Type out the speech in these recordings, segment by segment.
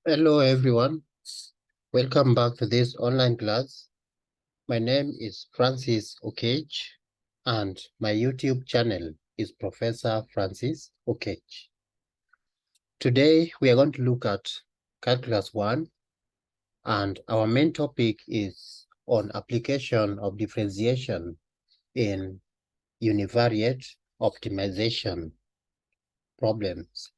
Hello everyone, welcome back to this online class. My name is Francis Okech and my YouTube channel is Professor Francis Okech. Today we are going to look at Calculus 1 and our main topic is on application of differentiation in univariate optimization problems.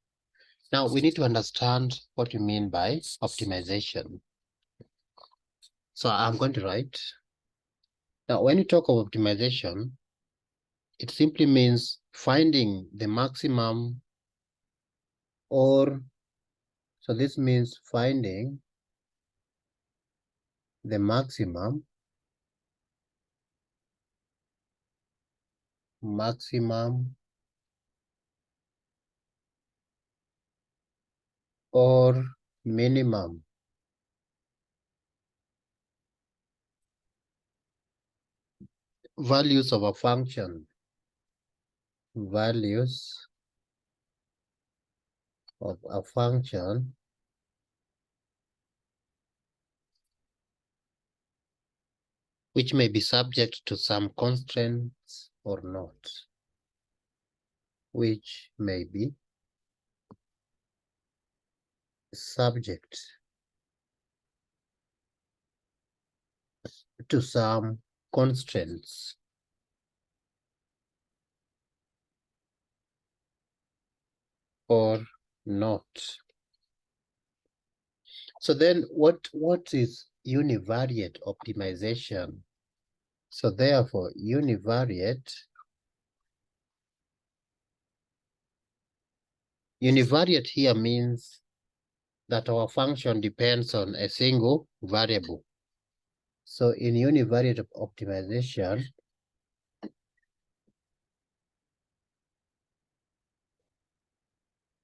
Now we need to understand what you mean by optimization. So I'm going to write. Now, when you talk of optimization, it simply means finding the maximum so this means finding the maximum or minimum values of a function, which may be subject to some constraints or not, which may be subject to some constraints or not. So then what is univariate optimization? So therefore, univariate here means that our function depends on a single variable. So in univariate optimization,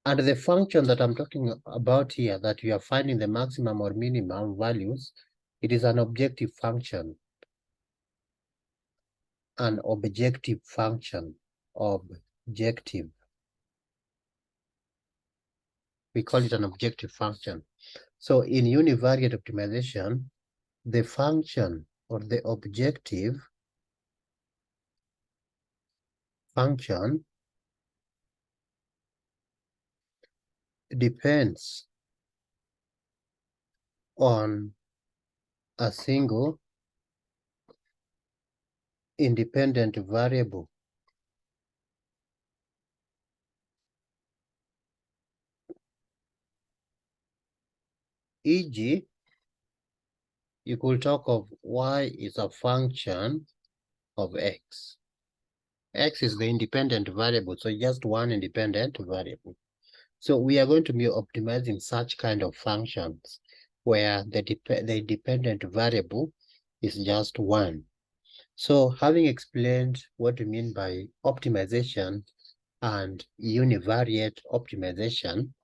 and the function that I'm talking about here, that we are finding the maximum or minimum values, it is an objective function. An objective function. Objective. We call it an objective function. So in univariate optimization, the function or the objective function depends on a single independent variable. E.g., you could talk of y is a function of x. X is the independent variable, so just one independent variable. So we are going to be optimizing such kind of functions where the dependent variable is just one. So having explained what we mean by optimization and univariate optimization,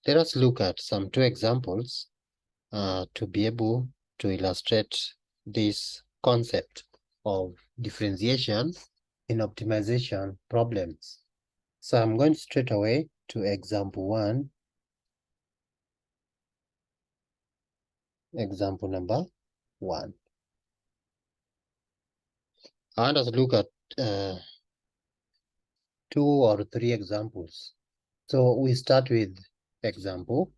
let us look at some two examples to be able to illustrate this concept of differentiation in optimization problems. So I'm going straight away to example 1. Example number 1. I want us to look at 2 or 3 examples. So we start with example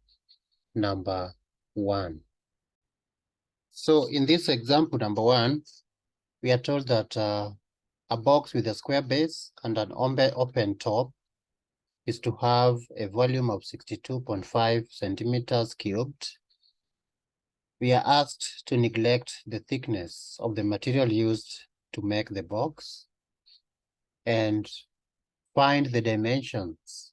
number 1. So in this example number 1, we are told that a box with a square base and an open top is to have a volume of 62.5 centimeters cubed. We are asked to neglect the thickness of the material used to make the box and find the dimensions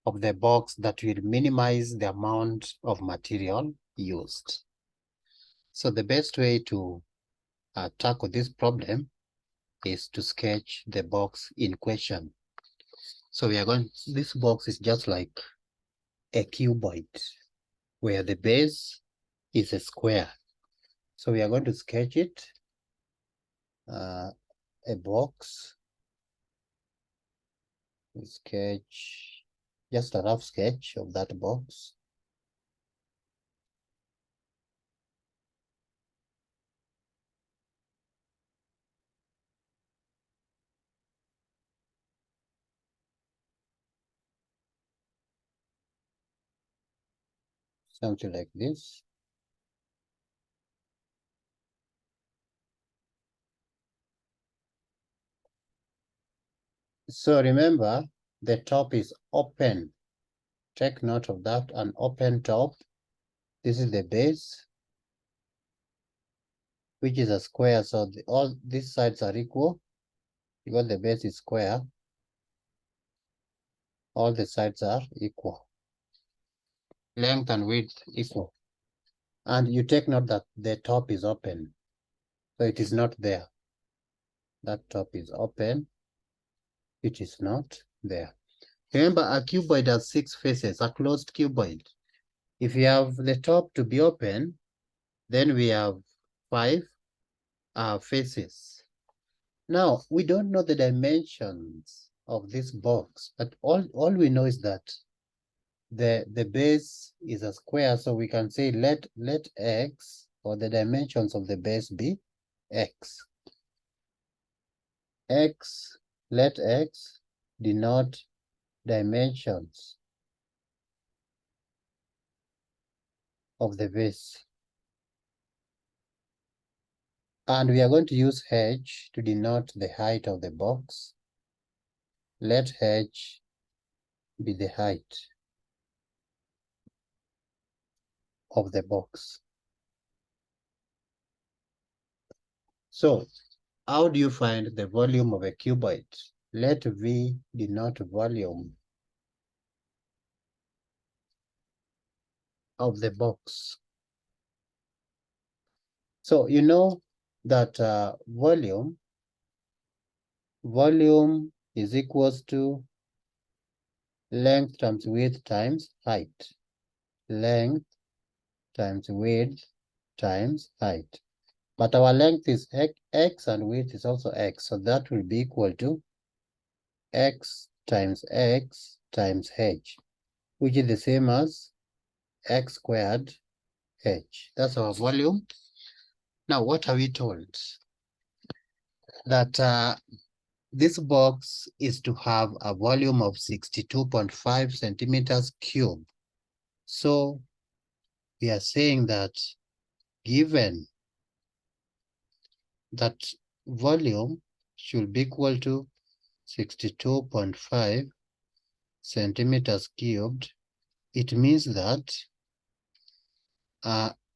of the box that will minimize the amount of material used. So the best way to tackle this problem is to sketch the box in question. So this box is just like a cuboid where the base is a square. So we are going to sketch it, a box. We sketch just a rough sketch of that box. something like this. So remember, the top is open. Take note of that, an open top. This is the base, which is a square. So all these sides are equal because the base is square. All the sides are equal. Length and width equal. And you take note that the top is open. So it is not there. That top is open. It is not there. Remember, a cuboid has 6 faces, a closed cuboid. If you have the top to be open, then we have 5 faces. Now, we don't know the dimensions of this box, but all we know is that the base is a square, so we can say let x, or the dimensions of the base, be x. Let x denote dimensions of the base. And we are going to use h to denote the height of the box. Let h be the height of the box. So, how do you find the volume of a cuboid? Let V denote volume of the box. So you know that volume is equals to length times width times height. Length times width times height. But our length is x and width is also x. So that will be equal to x times h, which is the same as x squared h. That's our volume. Now, what are we told? That this box is to have a volume of 62.5 centimeters cubed. So we are saying that given that volume should be equal to 62.5 centimeters cubed, it means that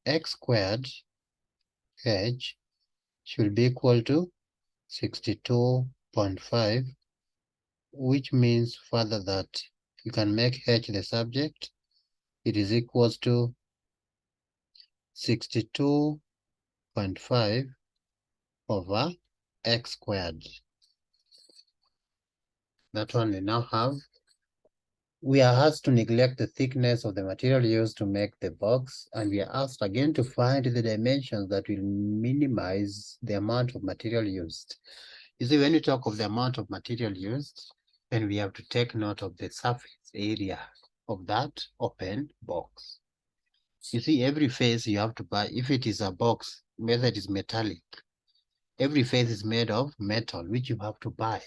x squared h should be equal to 62.5, which means further that you can make h the subject. It is equals to 62.5 over x squared. That one we now have. We are asked to neglect the thickness of the material used to make the box, and we are asked again to find the dimensions that will minimize the amount of material used. You see, when you talk of the amount of material used, then we have to take note of the surface area of that open box. You see, every face you have to buy, if it is a box, whether it is metallic, every face is made of metal, which you have to buy.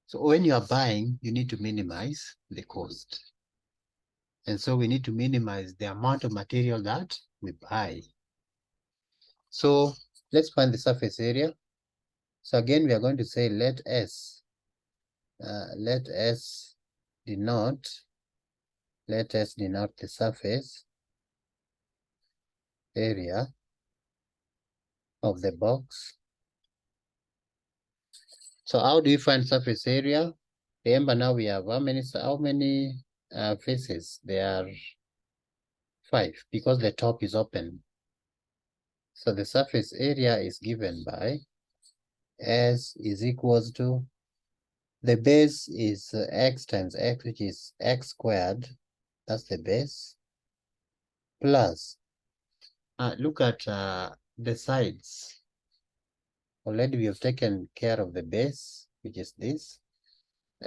So when you are buying, you need to minimize the cost. And so we need to minimize the amount of material that we buy. So let's find the surface area. So again, we are going to say let S denote the surface area of the box. So how do you find surface area? Remember, now we have how many faces? There are 5 because the top is open. So the surface area is given by S is equals to, the base is x times x, which is x squared. That's the base. Plus, look at the sides. Already we have taken care of the base, which is this.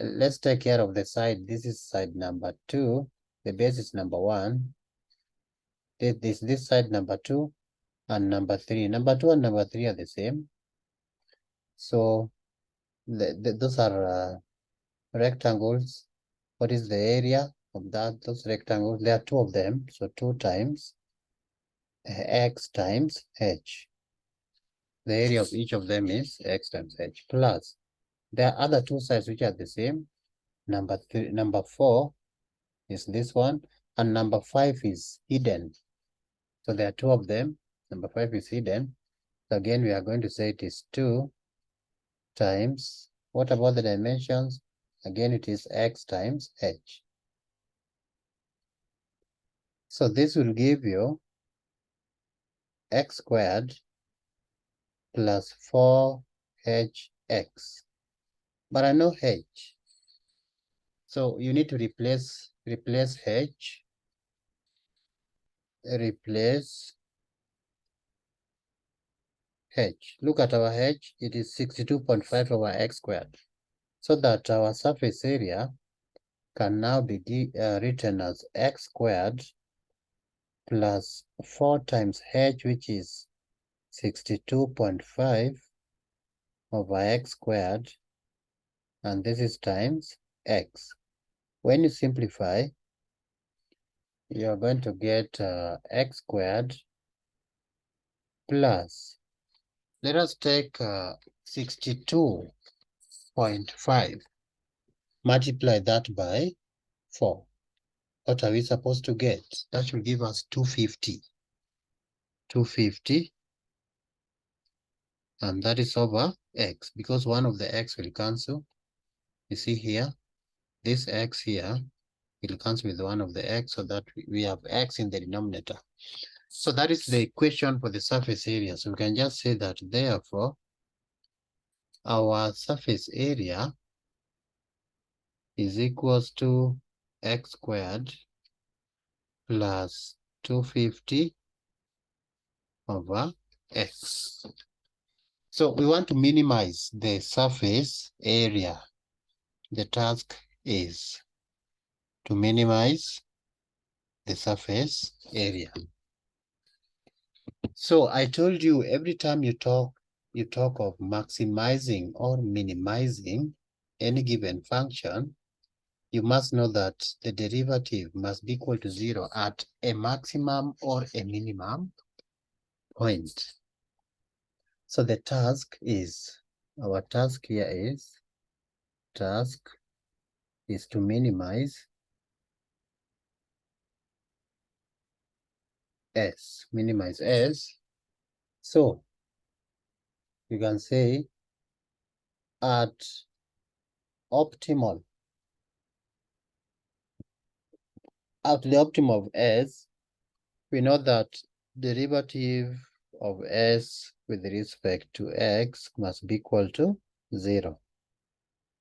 Let's take care of the side. This is side number 2. The base is number 1. This side number 2 and number 3. Number 2 and number 3 are the same. So those are rectangles. What is the area? of those rectangles. There are two of them, so 2 times x times h. The area of each of them is x times h plus. There are other two sides which are the same. Number 4 is this one, and number 5 is hidden. So there are two of them. Number 5 is hidden. So again, we are going to say it is 2 times, what about the dimensions? Again, it is x times h. So this will give you x squared plus 4hx. But I know h. So you need to replace h. Replace h. Look at our h. It is 62.5 over x squared. So that our surface area can now be written as x squared plus 4 times h, which is 62.5 over x squared, and this is times x. When you simplify, you're going to get x squared plus, let us take 62.5, multiply that by 4. What are we supposed to get? That should give us 250. 250, and that is over x, because one of the x will cancel. You see here, this x here will cancel with one of the x, so that we have x in the denominator. So that is the equation for the surface area. So we can just say that therefore our surface area is equals to x squared plus 250 over x. So we want to minimize the surface area. The task is to minimize the surface area. So I told you, every time you talk of maximizing or minimizing any given function, you must know that the derivative must be equal to 0 at a maximum or a minimum point. So the task is, our task here is to minimize s, minimize s. So you can say at optimal, at the optimum of s, we know that derivative of s with respect to x must be equal to 0.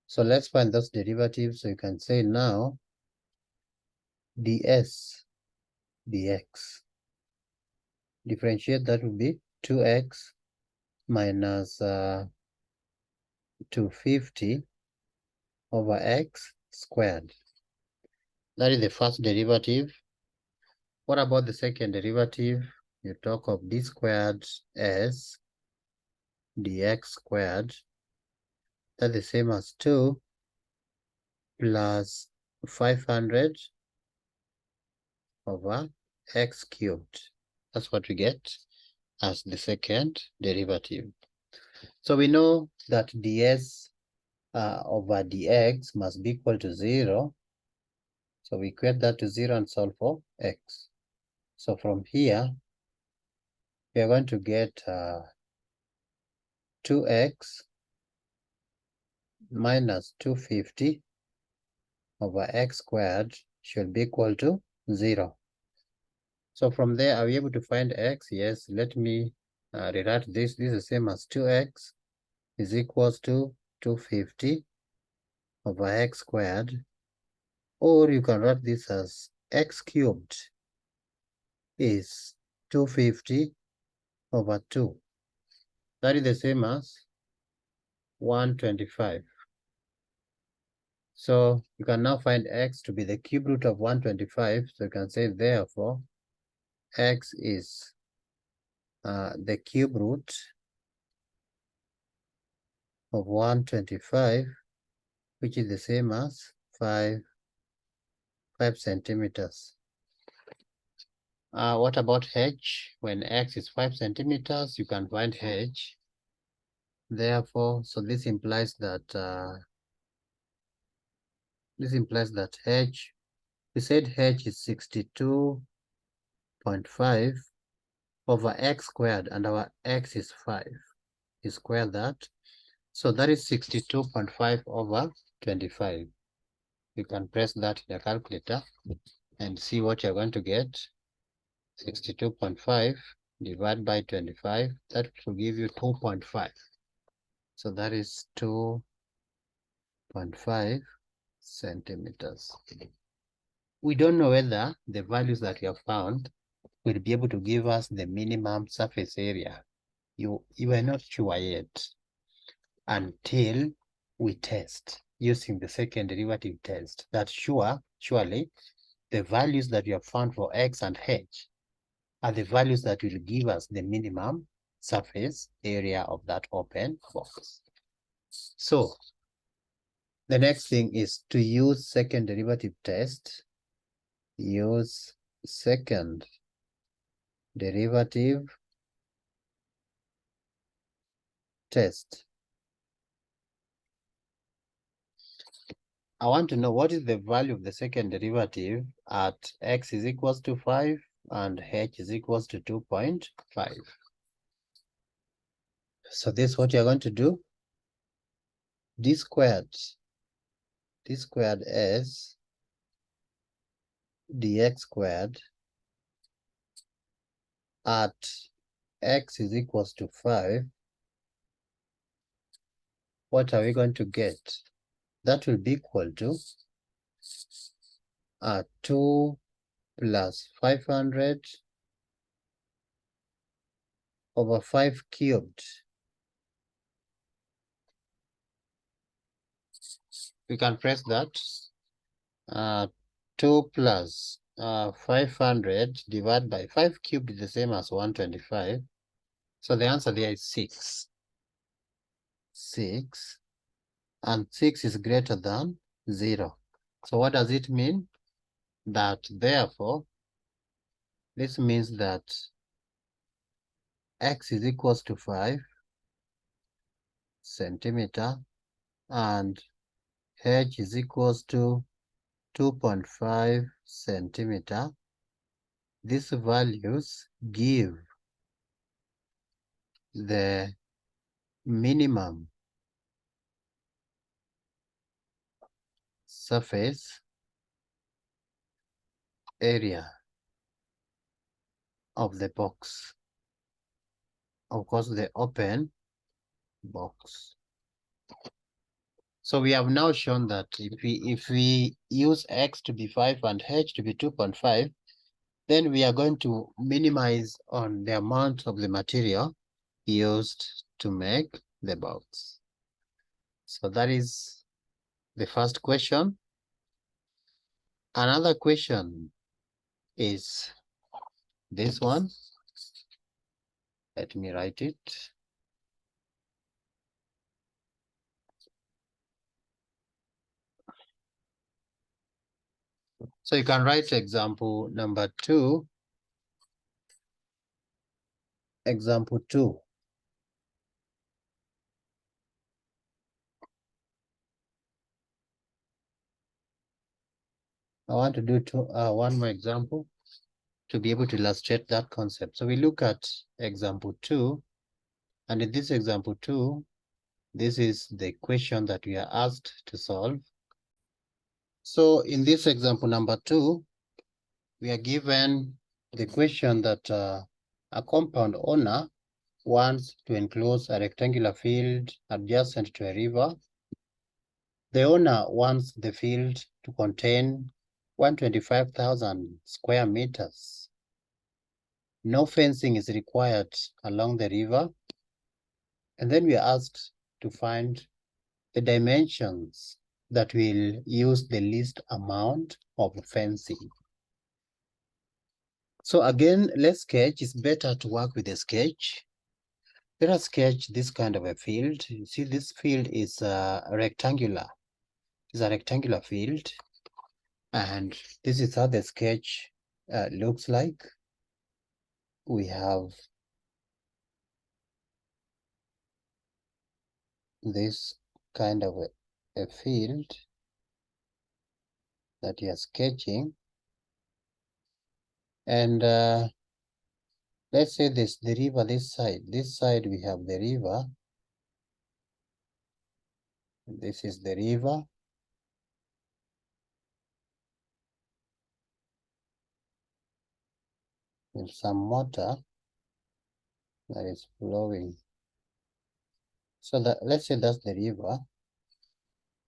So let's find those derivatives. So you can say now ds dx. Differentiate, that would be 2x minus 250 over x squared. That is the first derivative. What about the second derivative? You talk of d squared s dx squared. That's the same as 2 plus 500 over x cubed. That's what we get as the second derivative. So we know that ds over dx must be equal to 0. So we equate that to 0 and solve for x. So from here, we are going to get 2x minus 250 over x squared should be equal to 0. So from there, are we able to find x? Yes, let me rewrite this. This is the same as 2x is equals to 250 over x squared. Or you can write this as x cubed is 250 over 2. That is the same as 125. So you can now find x to be the cube root of 125. So you can say therefore x is the cube root of 125, which is the same as 5 5 centimeters. What about h? When x is 5 centimeters, you can find h. Therefore, so this implies that h, we said h is 62.5 over x squared, and our x is 5. You square that. So that is 62.5 over 25. You can press that in a calculator and see what you're going to get. 62.5 divided by 25, that will give you 2.5. So that is 2.5 centimeters. We don't know whether the values that we have found will be able to give us the minimum surface area. You are not sure yet until we test using the second derivative test. That surely the values that we have found for x and h are the values that will give us the minimum surface area of that open box. So the next thing is to use second derivative test. Use second derivative test. I want to know what is the value of the second derivative at x is equals to 5 and h is equals to 2.5. So this is what you're going to do. d squared is dx squared at x is equals to 5. What are we going to get? That will be equal to 2 plus 500 over 5 cubed. We can press that. 2 plus 500 divided by 5 cubed is the same as 125. So the answer there is 6. 6. And 6 is greater than 0. So what does it mean? That therefore, this means that x is equals to 5 centimeter and h is equals to 2.5 centimeter. These values give the minimum surface area of the box. Of course, the open box. So we have now shown that if we use x to be 5 and h to be 2.5, then we are going to minimize on the amount of the material used to make the box. So that is the first question. Another question is this one. Let me write it. So you can write example number 2. Example 2. I want to do one more example to be able to illustrate that concept. So we look at example 2, and in this example 2, this is the question that we are asked to solve. So in this example number 2, we are given the question that a compound owner wants to enclose a rectangular field adjacent to a river. The owner wants the field to contain 125,000 square meters. No fencing is required along the river. And then we are asked to find the dimensions that will use the least amount of fencing. So again, let's sketch. It's better to work with a sketch. Let us sketch this kind of a field. You see, this field is rectangular. It's a rectangular field. And this is how the sketch looks like. We have this kind of a field that you are sketching. And let's say the river this side. This side we have the river. This is the river. With some water that is flowing. So that, let's say that's the river.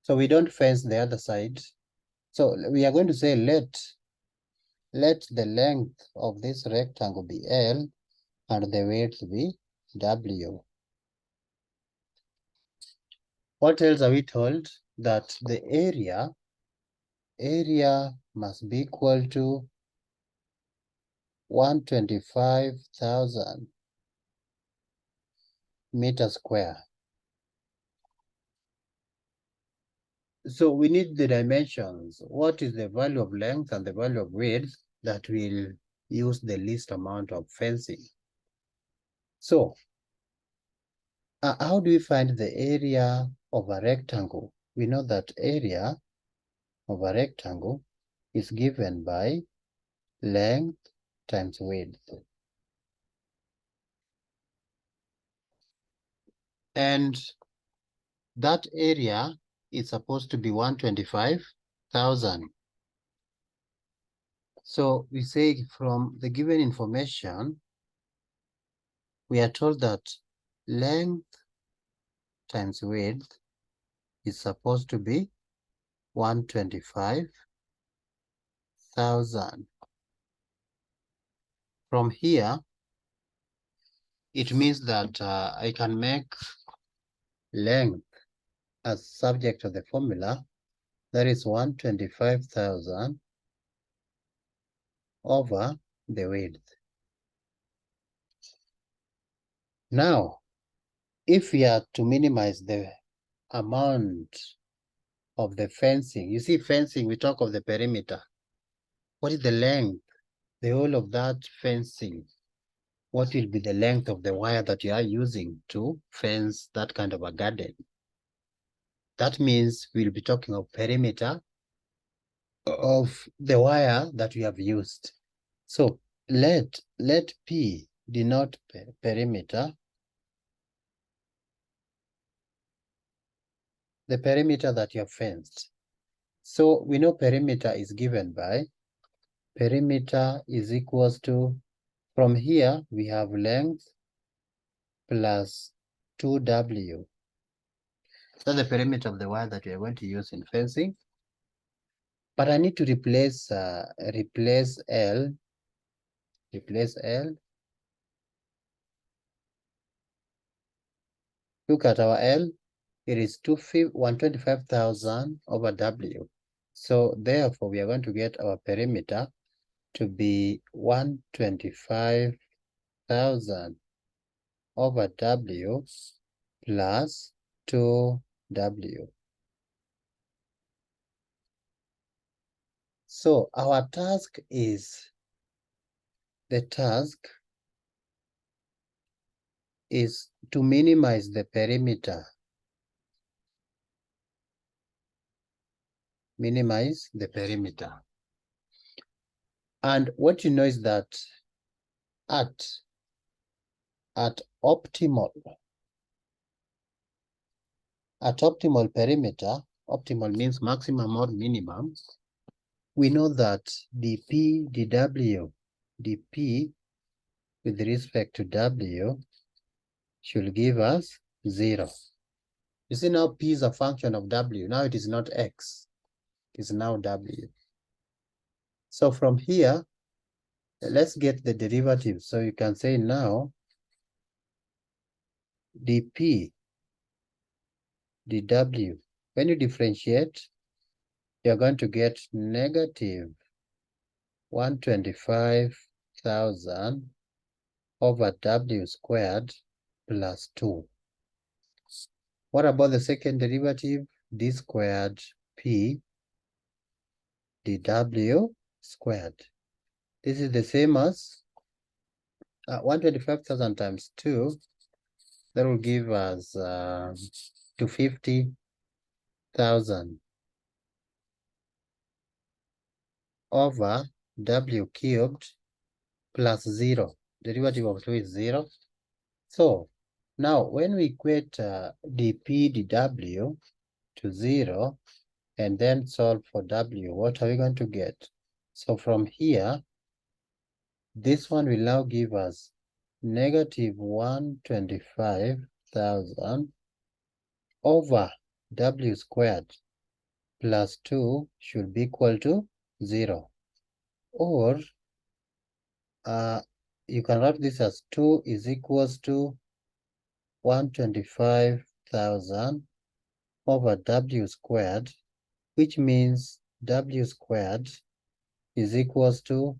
So we don't fence the other side. So we are going to say let the length of this rectangle be L and the width be W. What else are we told? That the area must be equal to 125,000 meters square. So we need the dimensions. What is the value of length and the value of width that will use the least amount of fencing? So how do we find the area of a rectangle? We know that area of a rectangle is given by length times width. And that area is supposed to be 125,000. So we say from the given information, we are told that length times width is supposed to be 125,000. From here, it means that I can make length as subject of the formula. That is 125,000 over the width. Now, if we are to minimize the amount of the fencing, you see fencing, we talk of the perimeter. What is the length? The whole of that fencing. What will be the length of the wire that you are using to fence that kind of a garden? That means we'll be talking of perimeter of the wire that we have used. So let P denote perimeter, the perimeter that you have fenced. So we know perimeter is given by, perimeter is equals to, from here we have length plus 2W. That's the perimeter of the wire that we are going to use in fencing. But I need to replace L. Look at our L. It is 125,000 over W. So therefore, we are going to get our perimeter to be 125,000 over W plus 2W. So our task is, to minimize the perimeter. Minimize the perimeter. And what you know is that at optimal perimeter, optimal means maximum or minimum, we know that dP dW, dP with respect to W should give us 0. You see now P is a function of W. Now it is not X, it is now W. So from here, let's get the derivative. So you can say now dP dW. When you differentiate, you're going to get negative 125,000 over W squared plus 2. What about the second derivative? D squared P dw squared. This is the same as 125,000 times 2. That will give us 250,000 over w cubed plus 0. Derivative of 2 is 0. So now when we equate dp dw to 0 and then solve for w, what are we going to get? So from here, this one will now give us negative 125,000 over w squared plus 2 should be equal to 0. Or you can write this as 2 is equals to 125,000 over w squared, which means w squared is equals to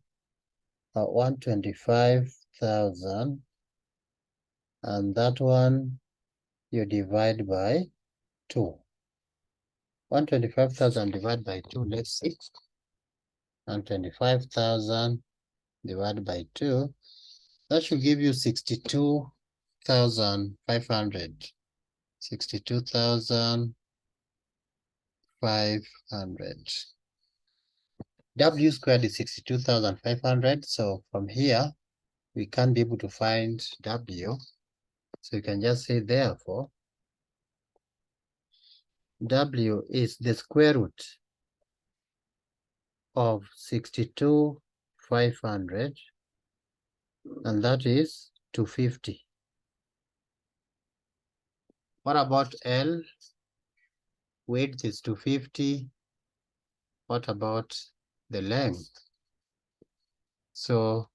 125,000, and that one you divide by 2. 125,000 divided by 2, let's see. 125,000 divided by 2, that should give you 62,500. 62,500. W squared is 62,500. So from here, we can't be able to find W. So you can just say, therefore, W is the square root of 62,500, and that is 250. What about L? Width is 250. What about the length? So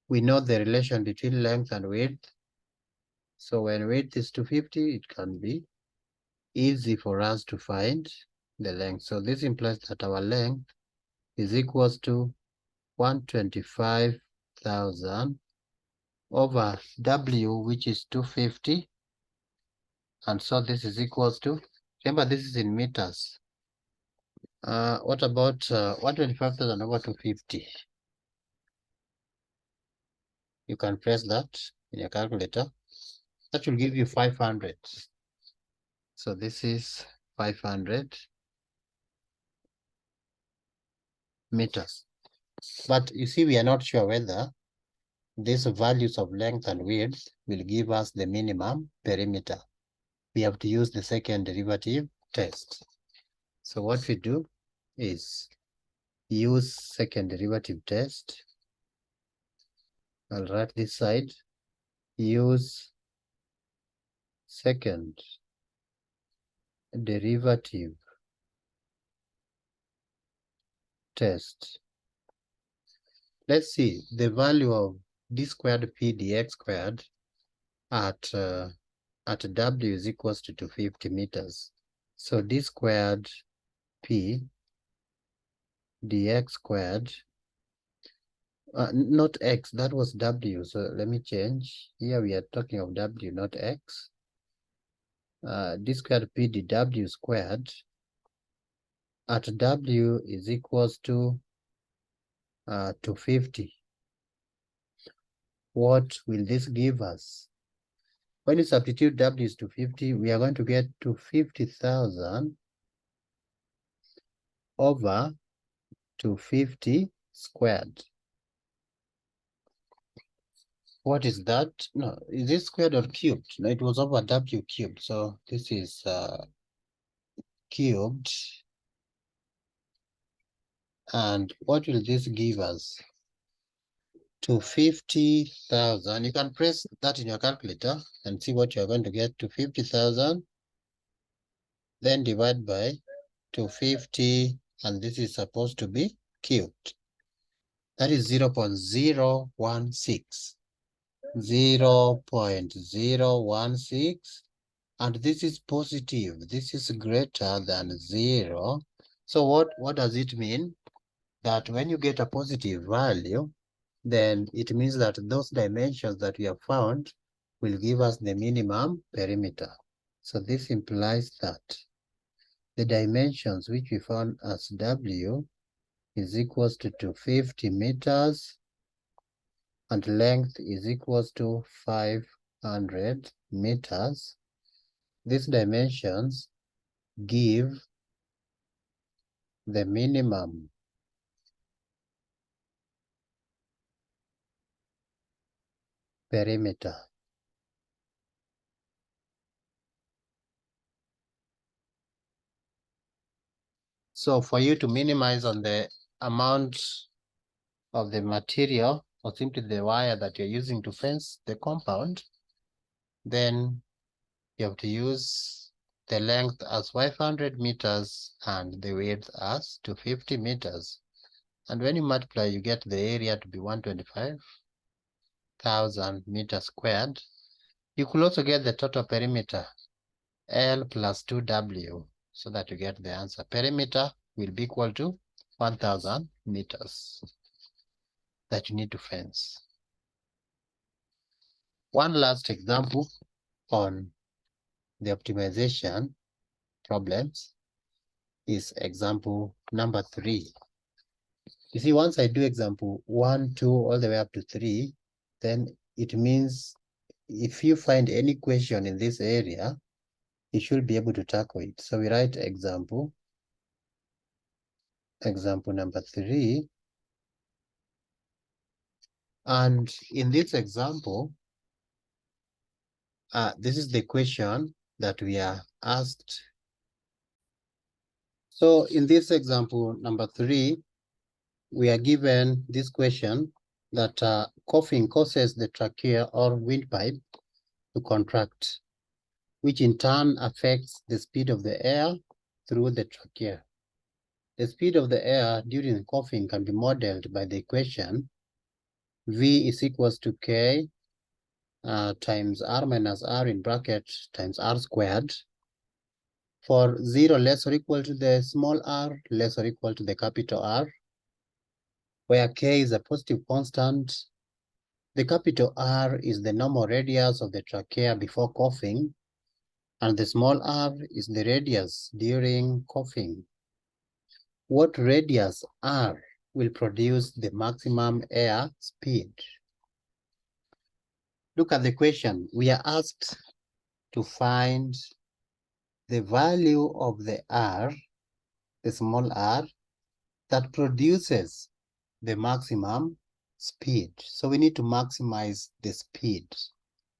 we know the relation between length and width. So when width is 250, it can be easy for us to find the length. So this implies that our length is equals to 125,000 over W, which is 250. And so this is equals to, remember this is in meters. What about 125,000 over 250? You can press that in your calculator. That will give you 500. So this is 500 meters. But you see, we are not sure whether these values of length and width will give us the minimum perimeter. We have to use the second derivative test. So what we do is use second derivative test. I'll write this side. Use second derivative test. Let's see the value of d squared p dx squared at w is equals to 250 meters. So d squared p dx squared, not x, that was w, so let me change. Here we are talking of w, not x. D squared p dw squared at w is equals to 250. What will this give us? When you substitute w is 250, we are going to get 250,000 over 250 squared. What is that? No, is this squared or cubed? No, it was over w cubed. So this is cubed. And what will this give us? 250,000. You can press that in your calculator and see what you're going to get. 250,000. Then divide by 250. And this is supposed to be cubed. That is 0.016. 0.016. And this is positive. This is greater than 0. So what does it mean? That when you get a positive value, then it means that those dimensions that we have found will give us the minimum perimeter. So this implies that the dimensions which we found as W is equals to 50 meters and length is equals to 500 meters. These dimensions give the minimum perimeter. So for you to minimize on the amount of the material or simply the wire that you're using to fence the compound, then you have to use the length as 500 meters and the width as 250 meters. And when you multiply, you get the area to be 125,000 meters squared. You could also get the total perimeter, L plus 2W, so that you get the answer. Perimeter will be equal to 1,000 meters that you need to fence. One last example on the optimization problems is example number 3. You see, once I do example 1, 2, all the way up to 3, then it means if you find any question in this area, you should be able to tackle it. So we write example number 3. And in this example, this is the question that we are asked. So in this example number 3, we are given this question that coughing causes the trachea or windpipe to contract, which in turn affects the speed of the air through the trachea. The speed of the air during coughing can be modeled by the equation V is equals to K times R minus R in bracket times R squared for 0 less or equal to the small r less or equal to the capital R, where K is a positive constant. The capital R is the normal radius of the trachea before coughing, and the small r is the radius during coughing. What radius R will produce the maximum air speed? Look at the question. We are asked to find the value of the R, the small r, that produces the maximum speed. So we need to maximize the speed.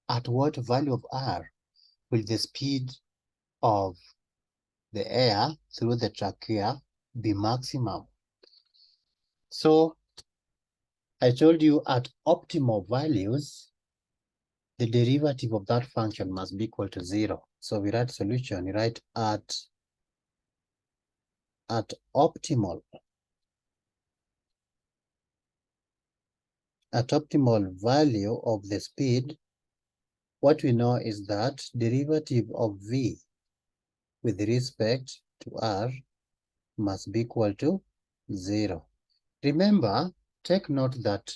At what value of R will the speed of the air through the trachea be maximum? So I told you at optimal values, the derivative of that function must be equal to 0. So we write solution, we write at optimal value of the speed, what we know is that derivative of V with respect to R must be equal to 0. Remember, take note that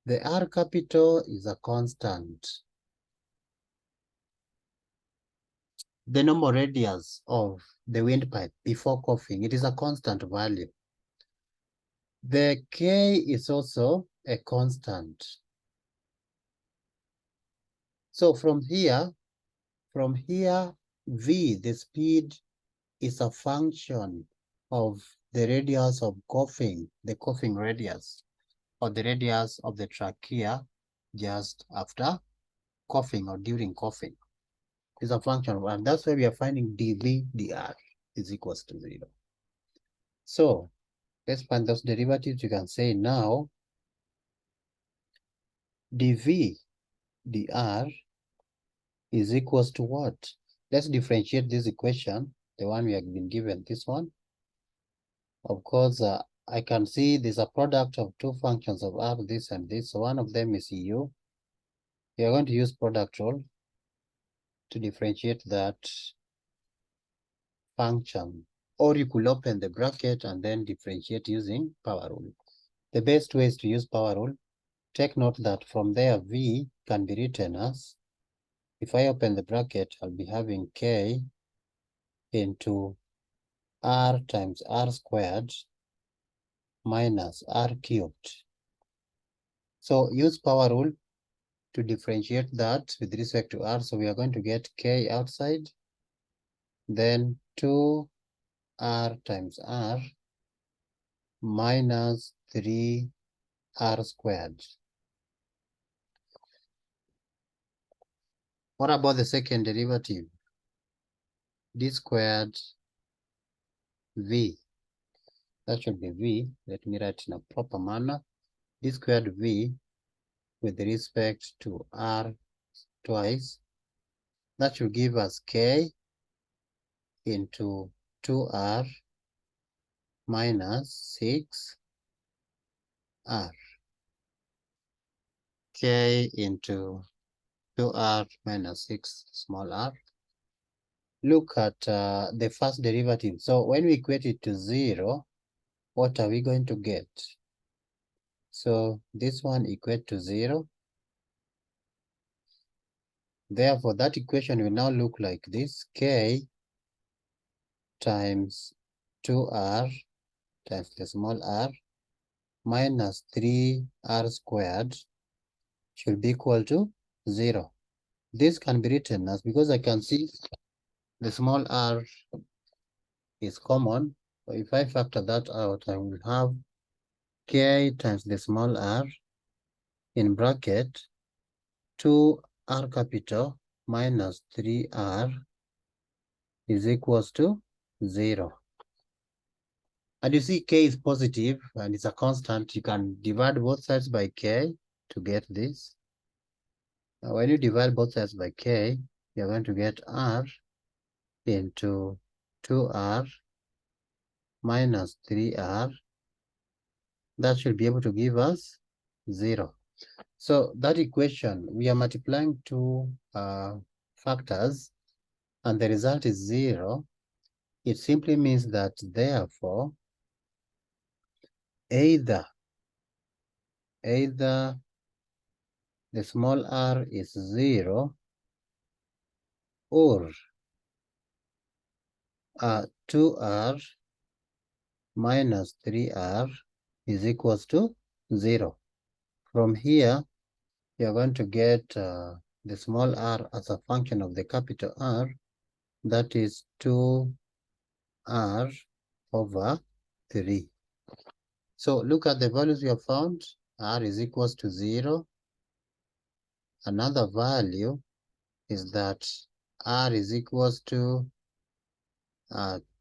the R capital is a constant. The normal radius of the windpipe before coughing, it is a constant value. The K is also a constant. So from here, V, the speed, is a function of the radius of coughing, the coughing radius, or the radius of the trachea just after coughing or during coughing. Is a function, and that's why we are finding dV dr is equals to 0. So let's find those derivatives. You can say now dV dr is equals to what? Let's differentiate this equation, the one we have been given, this one. Of course, I can see there's a product of two functions of r, this and this. So one of them is u. We are going to use product rule to differentiate that function. Or you could open the bracket and then differentiate using power rule. The best way is to use power rule. Take note that from there, V can be written as, if I open the bracket, I'll be having K into R times R squared minus r cubed. So use power rule to differentiate that with respect to r. So we are going to get k outside, then 2r times r minus 3r squared. What about the second derivative? D squared v. That should be v. Let me write in a proper manner. D squared v with respect to r twice. That should give us k into 2r minus 6r. K into 2r minus 6 small r. Look at the first derivative. So when we equate it to 0, what are we going to get? So this one equate to 0. Therefore, that equation will now look like this. K times 2r times the small r minus 3r squared should be equal to 0. This can be written as, because I can see the small r is common. So if I factor that out, I will have k times the small r in bracket 2r capital minus 3r is equals to 0. And you see k is positive and it's a constant. You can divide both sides by k to get this. Now when you divide both sides by k, you're going to get r into 2r minus 3r. That should be able to give us 0. So that equation, we are multiplying two factors and the result is 0. It simply means that therefore either the small r is 0 or 2r minus 3r is equals to 0. From here, you're going to get the small r as a function of the capital R, that is 2r over 3. So look at the values we have found. R is equals to 0. Another value is that R is equals to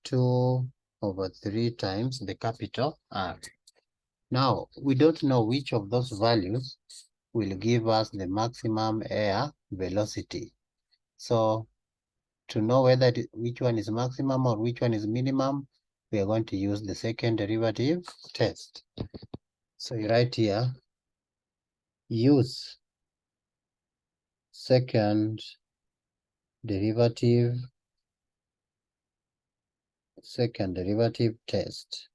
2 over 3 times the capital R. Now, we don't know which of those values will give us the maximum air velocity. So to know whether which one is maximum or which one is minimum, we are going to use the second derivative test. So you write here, use second derivative test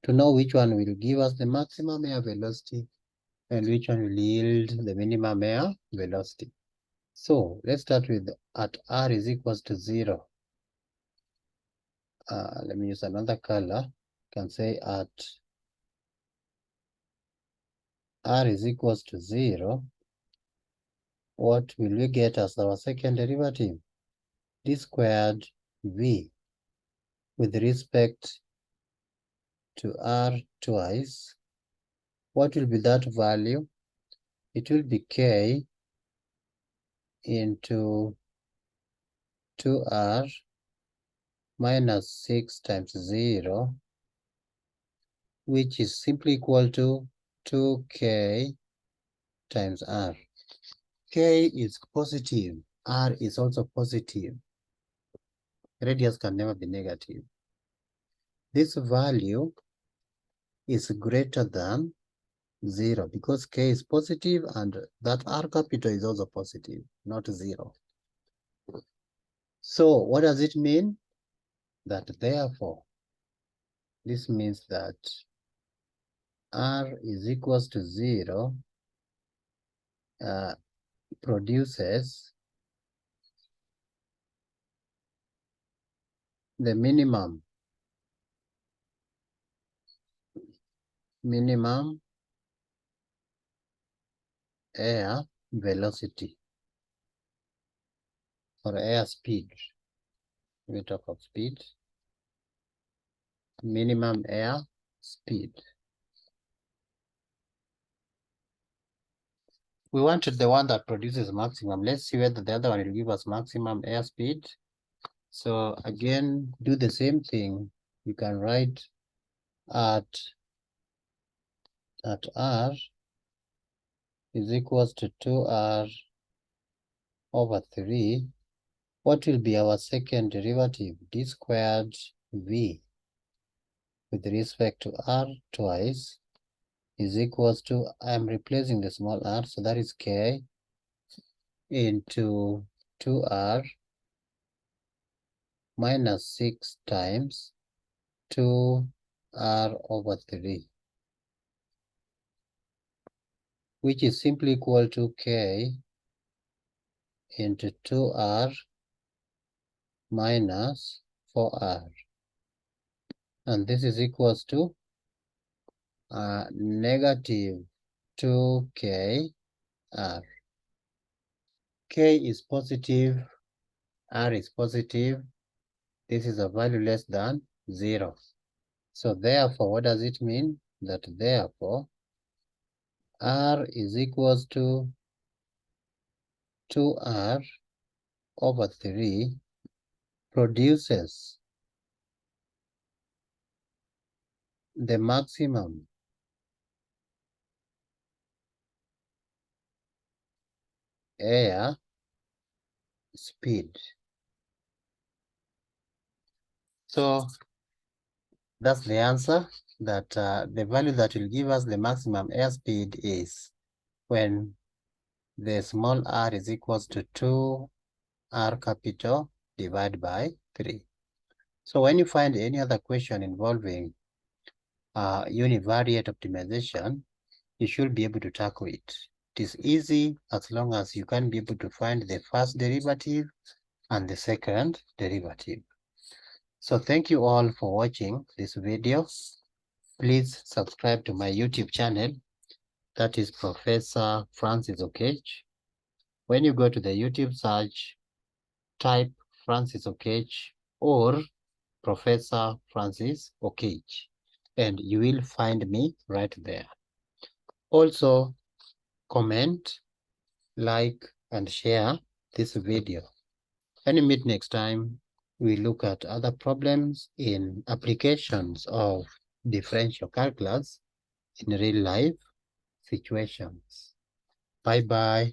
to know which one will give us the maximum air velocity and which one will yield the minimum air velocity. So let's start with at r is equals to 0. Let me use another color. You can say at r is equals to 0. What will we get as our second derivative? D squared v with respect to r twice. What will be that value? It will be k into 2r minus 6 times 0, which is simply equal to 2k times r. K is positive, r is also positive. Radius can never be negative. This value is greater than 0 because k is positive and that r capital is also positive, not 0. So what does it mean? That therefore, this means that r is equals to 0 produces the minimum minimum air velocity or air speed. We talk of speed. Minimum air speed. We wanted the one that produces maximum. Let's see whether the other one will give us maximum air speed. So again, do the same thing. You can write at R is equals to 2R over 3. What will be our second derivative? D squared V with respect to R twice is equals to, I'm replacing the small r, so that is K into 2R minus 6 times 2R over 3, which is simply equal to K into 2R minus 4R. And this is equals to negative 2KR. K is positive, R is positive. This is a value less than 0. So therefore, what does it mean? That therefore, R is equals to 2R over 3 produces the maximum air speed. So that's the answer, that the value that will give us the maximum airspeed is when the small r is equals to 2r capital divided by 3. So when you find any other question involving univariate optimization, you should be able to tackle it. It is easy as long as you can be able to find the first derivative and the second derivative. So thank you all for watching this video. Please subscribe to my YouTube channel. That is Professor Francis Okech. When you go to the YouTube search, type Francis Okech or Professor Francis Okech, and you will find me right there. Also, comment, like, and share this video. When we meet next time, we look at other problems in applications of differential calculus in real life situations. Bye-bye.